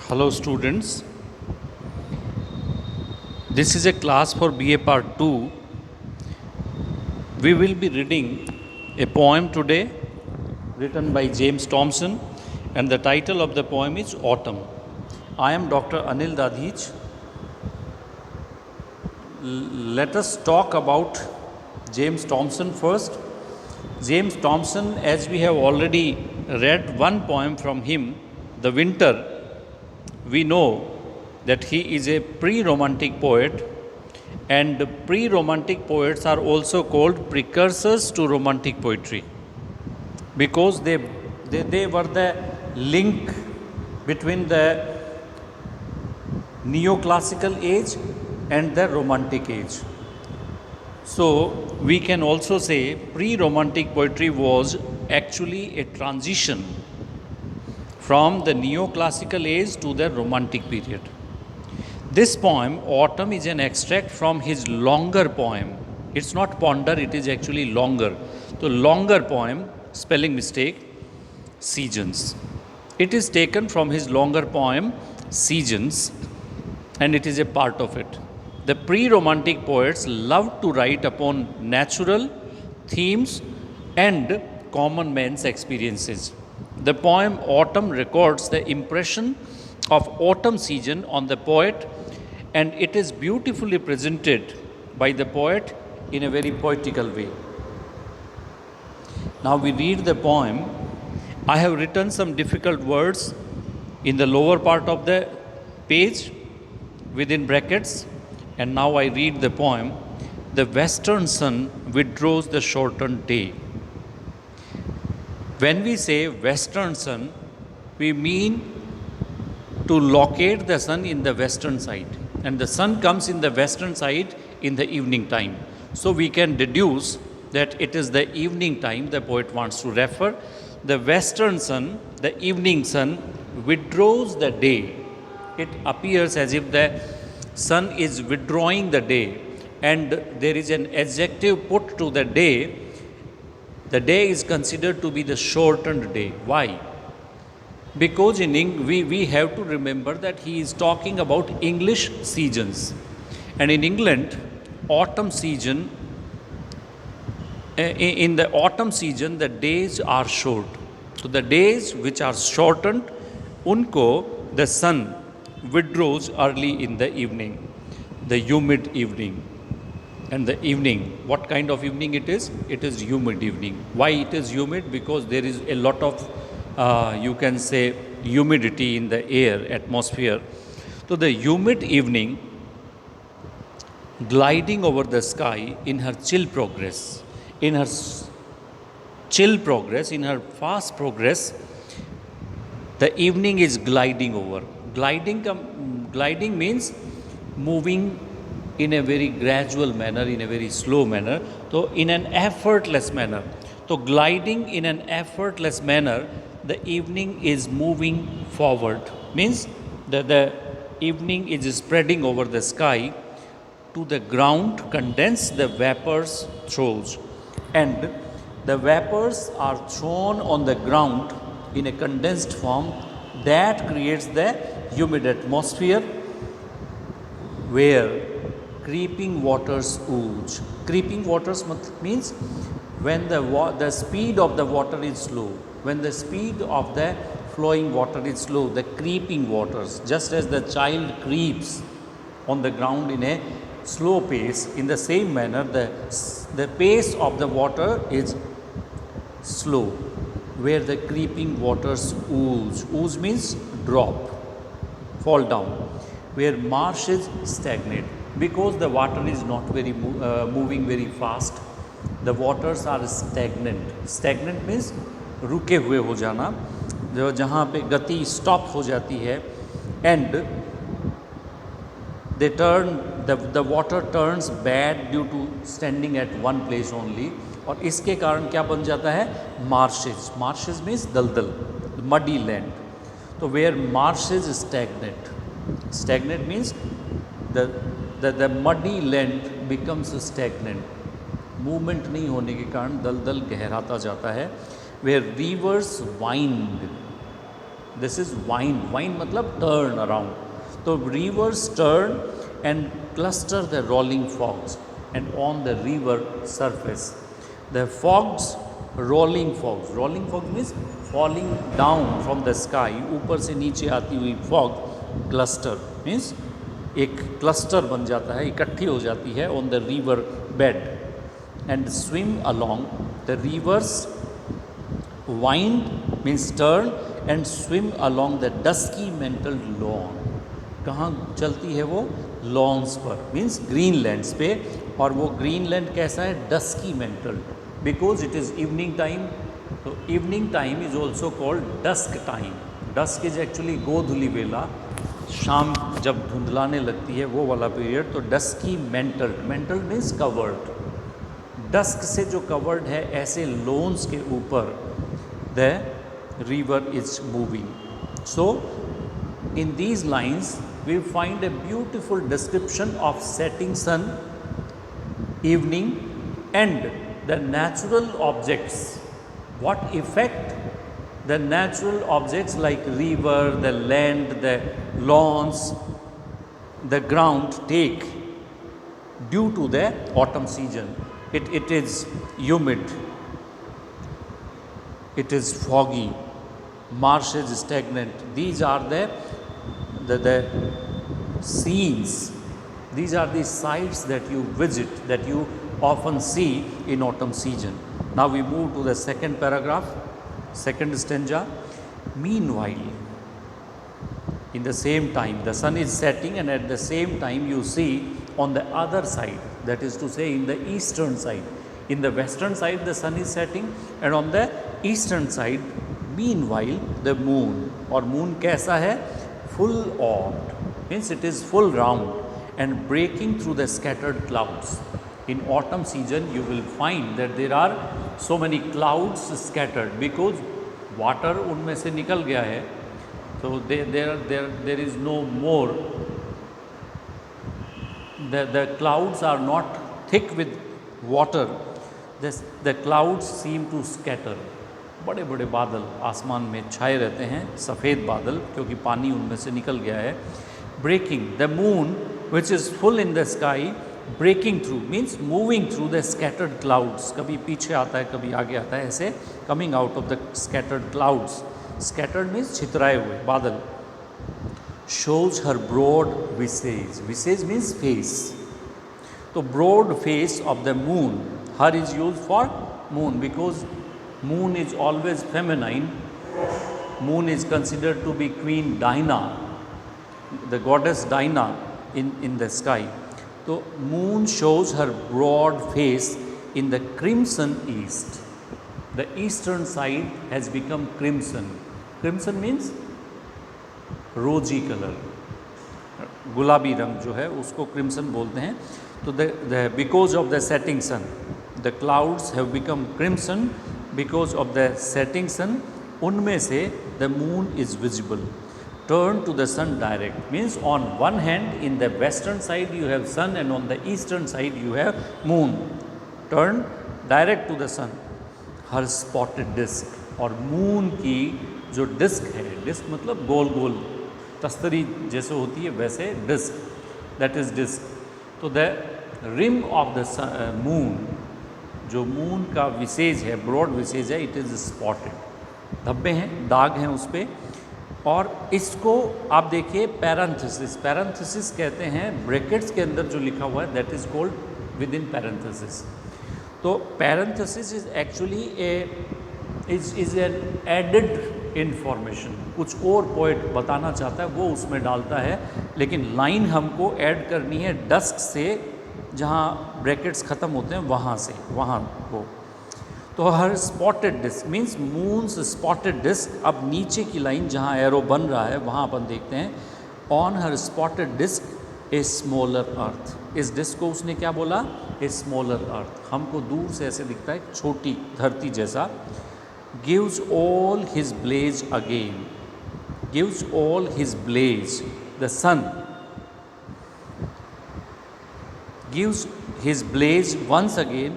Hello students, this is a class for BA Part 2. We will be reading a poem today written by James Thompson, and the title of the poem is Autumn. I am Dr. Anil Dadhich. Let us talk about James Thompson first. James Thompson, as we have already read one poem from him, The Winter, we know that he is a pre-romantic poet, and pre-romantic poets are also called precursors to romantic poetry because they were the link between the neoclassical age and the romantic age. So we can also say pre-romantic poetry was actually a transition from the neoclassical age to the romantic period. This poem, Autumn, is an extract from his longer poem. It's not Ponder, it is actually longer. So longer poem, spelling mistake, Seasons. It is taken from his longer poem, Seasons, and it is a part of it. The pre-romantic poets loved to write upon natural themes and common man's experiences. The poem Autumn records the impression of autumn season on the poet, and it is beautifully presented by the poet in a very poetical way. Now we read the poem. I have written some difficult words in the lower part of the page within brackets, and now I read the poem. The western sun withdraws the shortened day. When we say western sun, we mean to locate the sun in the western side, and the sun comes in the western side in the evening time. So we can deduce that it is the evening time the poet wants to refer. The western sun, the evening sun, withdraws the day. It appears as if the sun is withdrawing the day, and there is an adjective put to the day. The day is considered to be the shortened day. Why? Because we have to remember that he is talking about English seasons. And in England, autumn season, in the autumn season, the days are short. So the days which are shortened, unko, the sun withdraws early in the evening, the humid evening. And the evening, what kind of evening it is? It is humid evening. Why it is humid? Because there is a lot of, you can say, humidity in the air, atmosphere. So the humid evening, gliding over the sky in her chill progress, in her fast progress, the evening is gliding over. Gliding means moving in a very gradual manner, in a very slow manner, so in an effortless manner. So gliding in an effortless manner, the evening is moving forward, means that the evening is spreading over the sky. To the ground condense the vapors throws, and the vapors are thrown on the ground in a condensed form that creates the humid atmosphere where creeping waters ooze. Creeping waters means when the speed of the water is slow. When the speed of the flowing water is slow, the creeping waters, just as the child creeps on the ground in a slow pace, in the same manner the pace of the water is slow, where the creeping waters ooze. Ooze means drop, fall down, where marshes stagnate. Because the water is not very moving very fast, the waters are stagnant. Stagnant means रुके हुए हो जाना, जो जहाँ पे गति stop हो जाती है, and they turn, the water turns bad due to standing at one place only, और इसके कारण क्या बन जाता है? Marshes. Marshes means दलदल, muddy land. तो where marshes stagnate. Stagnant means the muddy land becomes stagnant. Movement नहीं होने के कारण दलदल गहराता जाता है. Where rivers wind, this is wind, wind मतलब टर्न अराउंड। तो reverse turn and cluster the rolling fogs and on the river surface the fogs, rolling fogs means falling down from the sky, ऊपर से नीचे आती हुई fog, cluster means एक cluster बन जाता है, इकट्ठी हो जाती है on the river bed and swim along the rivers, wind means turn and swim along the dusky mantled lawn। कहाँ चलती है वो? लॉन्स पर मीन्स ग्रीन लैंड्स पे, और वो ग्रीन लैंड कैसा है? Dusky mantle, because it is evening time. तो evening time is also called dusk time. Dusk is actually गोधुली वेला, शाम जब धुंधलाने लगती है वो वाला पीरियड। तो dusky mantle, mantle means covered, dusk से जो कवर्ड है ऐसे लोन्स के ऊपर the river is moving. So in these lines we find a beautiful description of setting sun, evening and the natural objects, what effect the natural objects like river, the land, the lawns, the ground take due to the autumn season. It is humid, it is foggy, marsh is stagnant. These are the scenes, these are the sights that you visit, that you often see in autumn season. Now we move to the second paragraph, second stanza. Meanwhile, in the same time, the sun is setting and at the same time you see on the other side, that is to say in the eastern side, in the western side the sun is setting and on the eastern side, meanwhile the moon, और moon कैसा है? Full orbed, means it is full round and breaking through the scattered clouds. In autumn season you will find that there are so many clouds scattered because water उनमें से निकल गया है, so there is no more, the clouds are not thick with water, the clouds seem to scatter। बड़े बड़े बादल आसमान में छाए रहते हैं, सफ़ेद बादल, क्योंकि पानी उनमें से निकल गया है। Breaking the moon which is full in the sky, breaking through means moving through the scattered clouds, कभी पीछे आता है कभी आगे आता है, ऐसे coming out of the scattered clouds. Scattered means छितराए हुए बादल। Shows her broad visage, visage means face, तो broad face of the moon, her is use for moon because moon is always feminine. Moon is considered to be Queen Dinah, the goddess Dinah in the sky. So moon shows her broad face in the crimson east. The eastern side has become crimson. Crimson means rosy color, गुलाबी रंग जो है उसको crimson बोलते हैं। तो because of the setting sun, the clouds have become crimson because of the setting sun, उनमें से the moon is visible। Turn to the sun direct means on one hand in the western side you have sun and on the eastern side you have moon। Turn direct to the sun। her spotted disk, और moon की जो disc है, disc मतलब गोल गोल तस्तरी जैसे होती है वैसे disc, that is disk। तो the rim of the moon, जो मून का विसेज है, ब्रॉड विसेज है, इट इज़ स्पॉटेड, धब्बे हैं, दाग हैं उस पर। और इसको आप देखिए पैरेंथेसिस, पैरेंथेसिस कहते हैं ब्रैकेट्स के अंदर जो लिखा हुआ है that is called within parenthesis. तो parenthesis is actually is an added information, कुछ और पोएट बताना चाहता है वो उसमें डालता है, लेकिन लाइन हमको ऐड करनी है डस्क से, जहाँ ब्रैकेट्स ख़त्म होते हैं वहाँ से वहाँ को। तो her spotted disc means moon's spotted disc. अब नीचे की लाइन जहाँ एरो बन रहा है वहाँ अपन देखते हैं, on her spotted disc a smaller earth. इस डिस्क को उसने क्या बोला? A smaller earth. हमको दूर से ऐसे दिखता है छोटी धरती जैसा। Gives all his blaze again, gives all his blaze, the sun gives his blaze once again,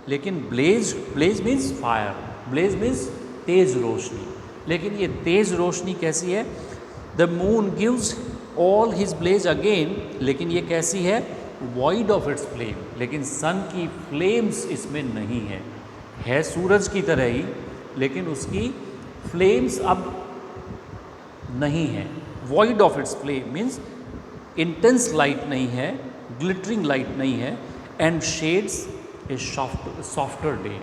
लेकिन blaze means fire, blaze means तेज रोशनी। लेकिन ये तेज़ रोशनी कैसी है? The moon gives all his blaze again, लेकिन ये कैसी है? वॉइड ऑफ इट्स फ्लेम, लेकिन सन की फ्लेम्स इसमें नहीं है सूरज की तरह ही, लेकिन उसकी फ्लेम्स अब नहीं है। Void of its flame means intense light नहीं है, ग्लिटरिंग लाइट नहीं है, and shades A softer day.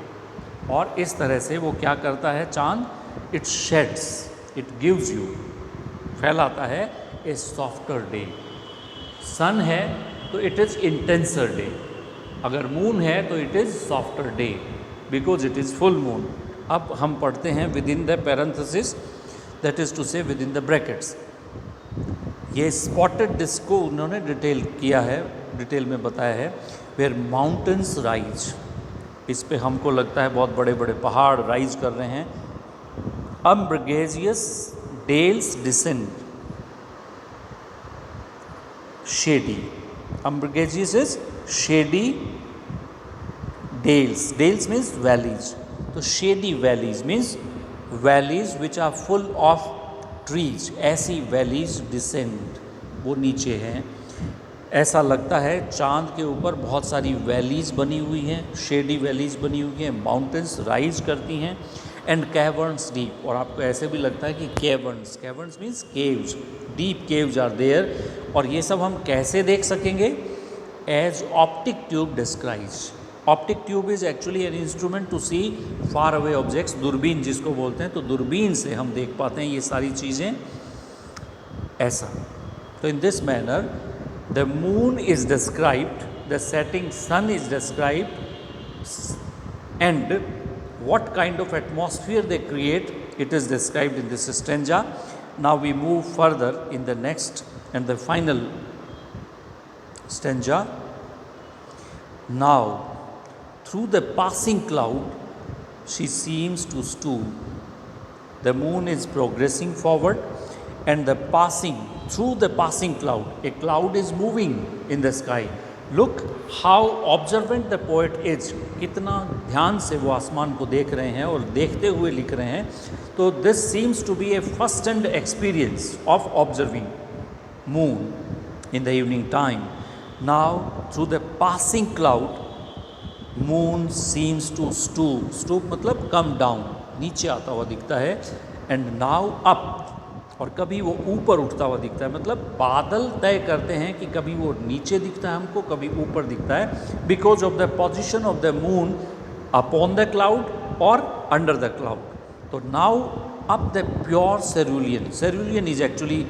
और इस तरह से वो क्या करता है चांद? It shades, it gives you, फैलाता है ए सॉफ्टर डे। सन है तो इट इज़ इंटेंसर डे, अगर मून है तो it is softer day because it is full moon. अब हम पढ़ते हैं with in the parenthesis, that is to से विद इन द ब्रैकेट्स। ये स्पॉटेड डिस्क को उन्होंने डिटेल किया है, डिटेल में बताया है। वेयर माउंटेन्स राइज, इस पे हमको लगता है बहुत बड़े बड़े पहाड़ राइज कर रहे हैं। Umbrageous dells descend, shady, umbrageous is shady, dells, dells means valleys, तो shady valleys means valleys which are full of trees, ऐसी वैलीज डिसेंड, वो नीचे हैं। ऐसा लगता है चांद के ऊपर बहुत सारी वैलीज बनी हुई हैं, शेडी वैलीज बनी हुई हैं, माउंटेन्स राइज करती हैं, एंड कैवर्न्स डीप, और आपको ऐसे भी लगता है कि caverns, caverns means caves, deep caves are there. और ये सब हम कैसे देख सकेंगे? As optic tube describes. Optic tube is actually an instrument to see far away objects, दूरबीन जिसको बोलते हैं, तो दूरबीन से हम देख पाते हैं ये सारी चीज़ें ऐसा। तो in this manner the moon is described, the setting sun is described, and what kind of atmosphere they create, it is described in this stanza. Now we move further in the next and the final stanza. Now through the passing cloud she seems to stoop, the moon is progressing forward, and through the passing cloud, a cloud is moving in the sky. Look how observant the poet is, कितना ध्यान से वो आसमान को देख रहे हैं और देखते हुए लिख रहे हैं। तो this seems to be a first hand experience of observing moon in the evening time. Now through the passing cloud moon seems to stoop, stoop मतलब come down, नीचे आता हुआ दिखता है, and now up, और कभी वो ऊपर उठता हुआ दिखता है। मतलब बादल तय करते हैं कि कभी वो नीचे दिखता है हमको, कभी ऊपर दिखता है, because of the position of the moon upon the cloud और अंडर द क्लाउड। तो now up the pure cerulean, cerulean is actually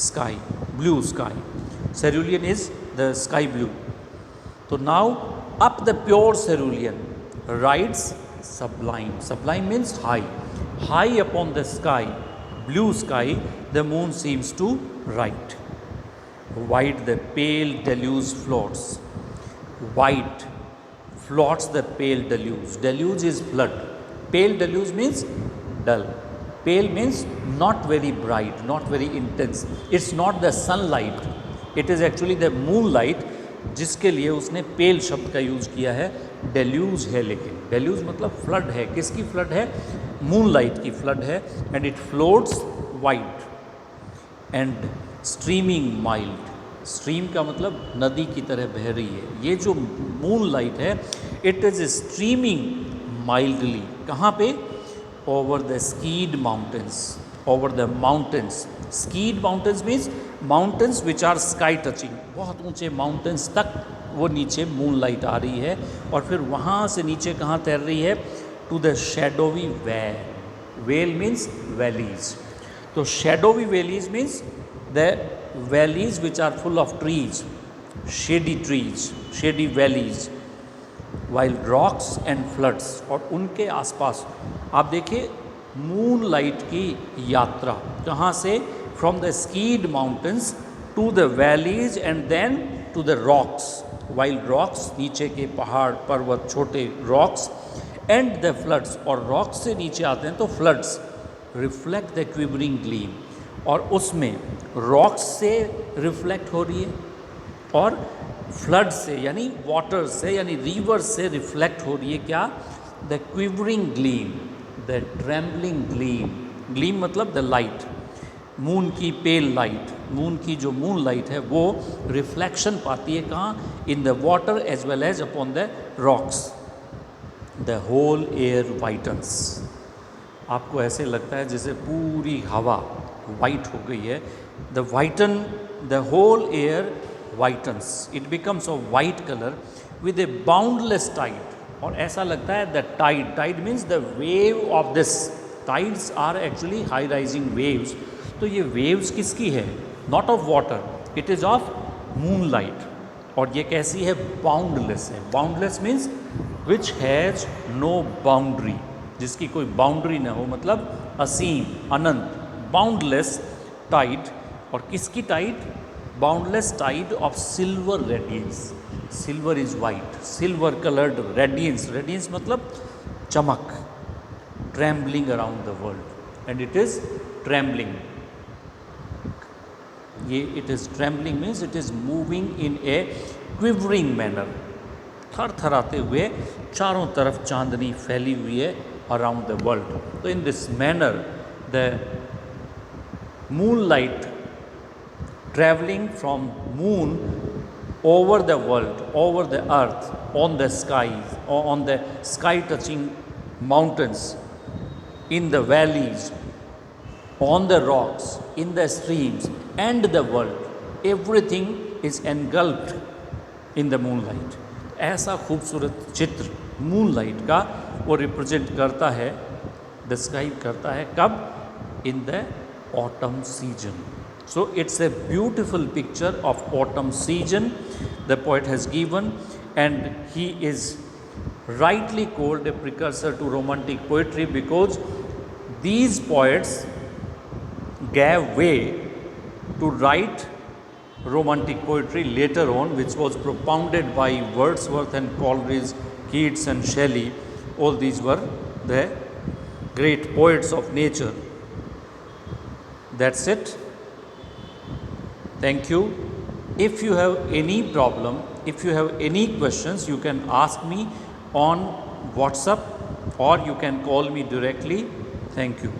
sky, blue sky, cerulean is the sky blue. तो now up the pure cerulean rides sublime, sublime means high, high upon the sky, blue sky, the moon seems to ride. White the pale deluge floats, white floats the pale deluge, deluge is flood, pale deluge means dull, pale means not very bright, not very intense, it's not the sunlight, it is actually the moonlight, जिसके लिए उसने पेल शब्द का use किया है। Deluge है, लेकिन deluge मतलब फ्लड है, किसकी फ्लड है? मूनलाइट की फ्लड है। And it floats white and streaming mild, stream का मतलब नदी की तरह बह रही है। ये जो मूनलाइट है इट इज़ स्ट्रीमिंग माइल्डली, कहाँ पे? Over the skied mountains, over the mountains, skied mountains means mountains which are sky touching, बहुत ऊंचे माउंटेन्स तक वो नीचे मूनलाइट आ रही है, और फिर वहाँ से नीचे कहाँ तैर रही है? To the shadowy vale, vale means valleys, तो shadowy valleys means the valleys which are full of trees, trees, shady valleys, while rocks and floods, और उनके आसपास आप देखिए मूनलाइट की यात्रा कहाँ से? From the skied mountains to the valleys and then to the rocks, while rocks नीचे के पहाड़ पर्वत छोटे रॉक्स, एंड द फ्लड्स, और रॉक्स से नीचे आते हैं तो floods, reflect the quivering gleam, और उसमें रॉक्स से रिफ्लेक्ट हो रही है और फ्लड से यानी वाटर से यानी रिवर से रिफ्लेक्ट हो रही है क्या? The quivering gleam, the trembling gleam, gleam मतलब द लाइट, मून की पेल लाइट, मून की जो मून लाइट है वो रिफ्लेक्शन पाती है कहाँ, in the water as well as upon the rocks, the whole air whitens. आपको ऐसे लगता है जैसे पूरी हवा वाइट हो गई है, the whiten, the whole air whitens, it becomes of white colour with a boundless tide. और ऐसा लगता है the tide, tide means the wave of this, tides are actually high rising waves. तो ये वेव्स किसकी है, not of water, it is of moon light. और ये कैसी है, बाउंडलेस है। Boundless means which has no boundary, जिसकी कोई बाउंड्री ना हो, मतलब असीम, अनंत, बाउंडलेस टाइड। और किसकी tide, boundless tide of silver radiance, silver is white, silver coloured radiance, radiance मतलब चमक, trembling around the world, and it is trembling, ये it is trembling means it is moving in a quivering manner, थर थराते हुए चारों तरफ चांदनी फैली हुई है अराउंड द वर्ल्ड। तो in this manner the moonlight traveling from moon over the world, over the earth, on the skies, or on the sky touching mountains, in the valleys, on the rocks, in the streams, and the world, everything is engulfed in the moonlight. ऐसा खूबसूरत चित्र moonlight का वो represent करता है, describe करता है, कब, in the autumn season. So it's a beautiful picture of autumn season the poet has given, and he is rightly called a precursor to romantic poetry because these poets gave way to write romantic poetry later on, which was propounded by Wordsworth and Coleridge, Keats and Shelley. All these were the great poets of nature. That's it. Thank you. If you have any problem, if you have any questions, you can ask me on WhatsApp or you can call me directly. Thank you.